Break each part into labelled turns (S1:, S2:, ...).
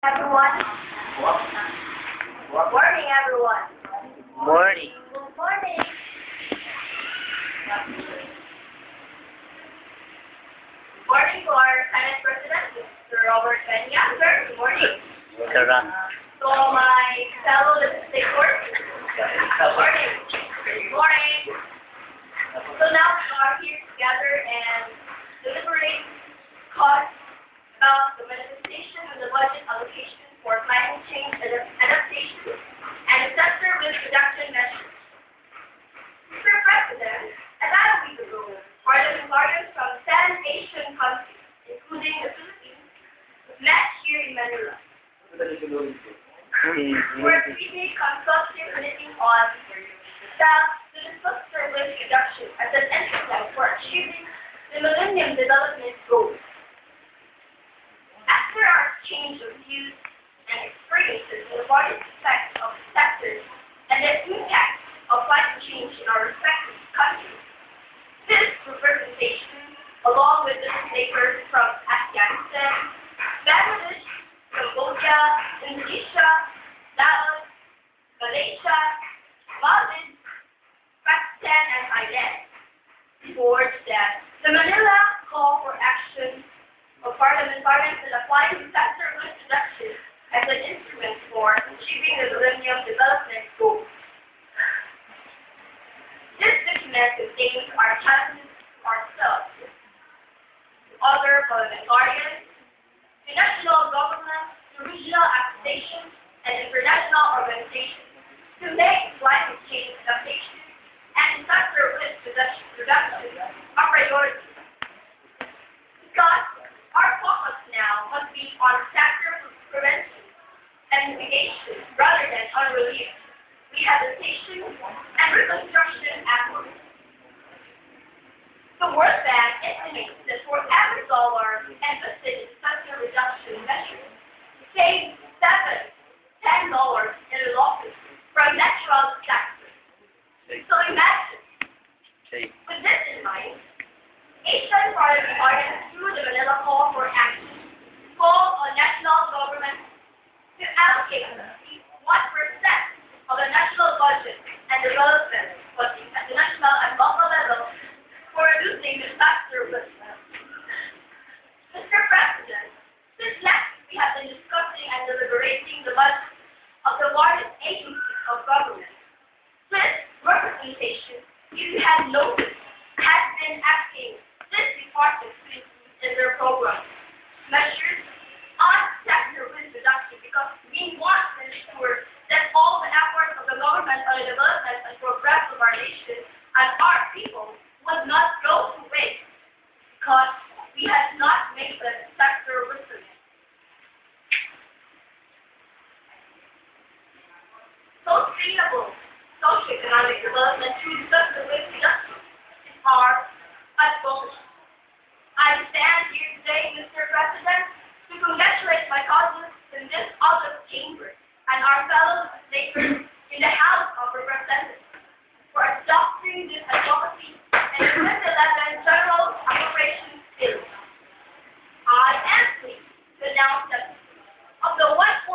S1: Everyone. Morning, everyone.
S2: Morning.
S1: Morning. Morning to our Senate President, Mr. Robert Peña. Sir, good morning.
S2: Sarah.
S1: To my fellow legislators, good morning. Good morning. So now we are here together and deliberate costs about the manifestation of the budget allocation for climate change adaptation and disaster risk reduction measures. Mr. President, about a week ago, parliamentarians from 10 Asian countries, including the Philippines, met here in Manila for a 3-day consultative meeting on the disaster risk reduction as an instrument for achieving the Millennium Development Goals. After our exchange of views and experiences in the various effects of sectors and the impact of climate change in our respective countries, this representation, along with legislators from Afghanistan, Bangladesh, Cambodia, Indonesia, Laos, Malaysia, Maldives, Pakistan, and Thailand, reports that the Manila Call for Action of parliamentarians in applying disaster risk reduction as an instrument for achieving the Millennium Development Goals. This document contains our challenges to ourselves, to other parliamentarians, to national governments, to regional associations, and international organizations to make climate change adaptation and disaster risk reduction a priority. Because our focus now must be on disaster prevention and mitigation rather than on relief, rehabilitation, and reconstruction efforts. The World Bank estimates that for every dollar invested in disaster reduction measures, saves $10 in losses from natural disasters. So imagine, with this in mind, Asian parliamentarians through the Manila Call for Action call on national governments to allocate at least 1% of the national budget and development budget at the national and local level for reducing disaster risk. Mr. President, since last week we have been discussing and deliberating the budget of the various agencies of government. This representation, if you had noticed, has been asking this department to include in their program measures on disaster risk reduction because we want to ensure that all the efforts of the government on the development and progress of our nation and our people would not go to waste because we have not made the disaster risk reduction. Sustainable socioeconomic development through disaster risk reduction is our advocacy. I stand here today, Mr. President, to congratulate my colleagues in this august chamber and our fellow legislators in the House of Representatives for adopting this advocacy in the 2011 General Appropriations Bill. I am pleased to announce that of the 1.645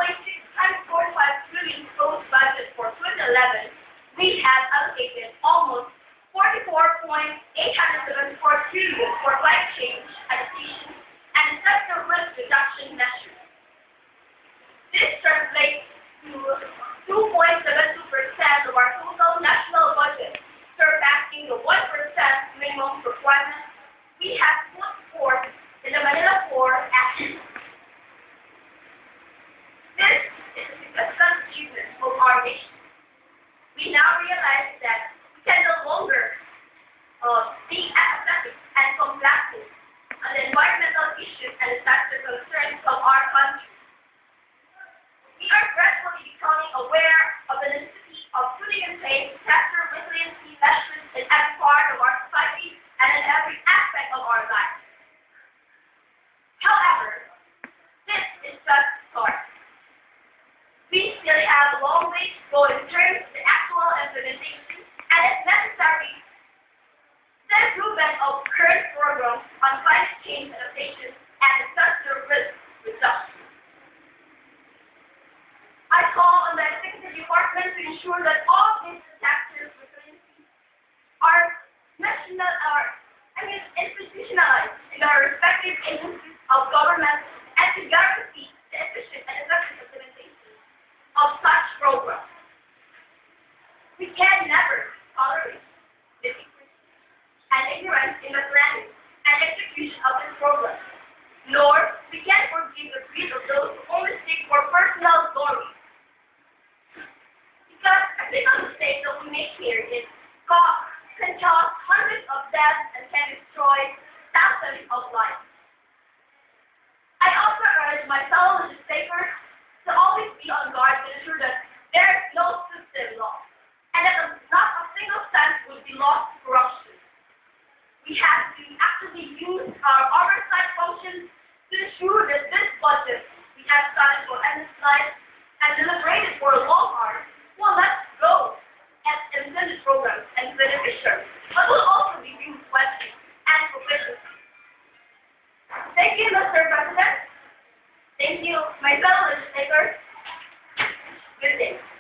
S1: trillion proposed budget for 2011, we have allocated almost 44.874 trillion for climate change adaptation and disaster risk reduction measures. This translates to 2.72% of our total national budget, surpassing the 1% minimum requirement we have put forth in the Manila Call for Action. This is a significant achievement of our nation. We now realize that we can no longer be apathetic and complacent on the environmental issues and disaster concerns of our country. We are gradually becoming aware of the necessity of putting in place disaster resiliency measures in every part of our society and in every aspect of our life. However, this is just the start. We still have a long way to go in terms of the actual implementation, and if necessary, the improvement of current programs on climate change adaptation and disaster risk reduction. department to ensure that all these taxes are institutionalized in our respective agencies of government and to guarantee the efficient and effective implementation of such programs. We can never tolerate difficulty and ignorance in the planning and execution of this program, nor we can forgive the greed of those who only seek for personal glory. Because a single mistake that we make here can cause hundreds of deaths and can destroy thousands of lives. I also urge my fellow legislators to always be on guard to ensure that there is no system lost and that not a single cent would be lost to corruption. We have to actively use our oversight functions to ensure that this budget we have studied for endless nights and deliberated for long hours will not go as intended programs and beneficiaries, but will also be used wisely and proficiently. Thank you, Mr. President. Thank you, my fellow legislators. Good day.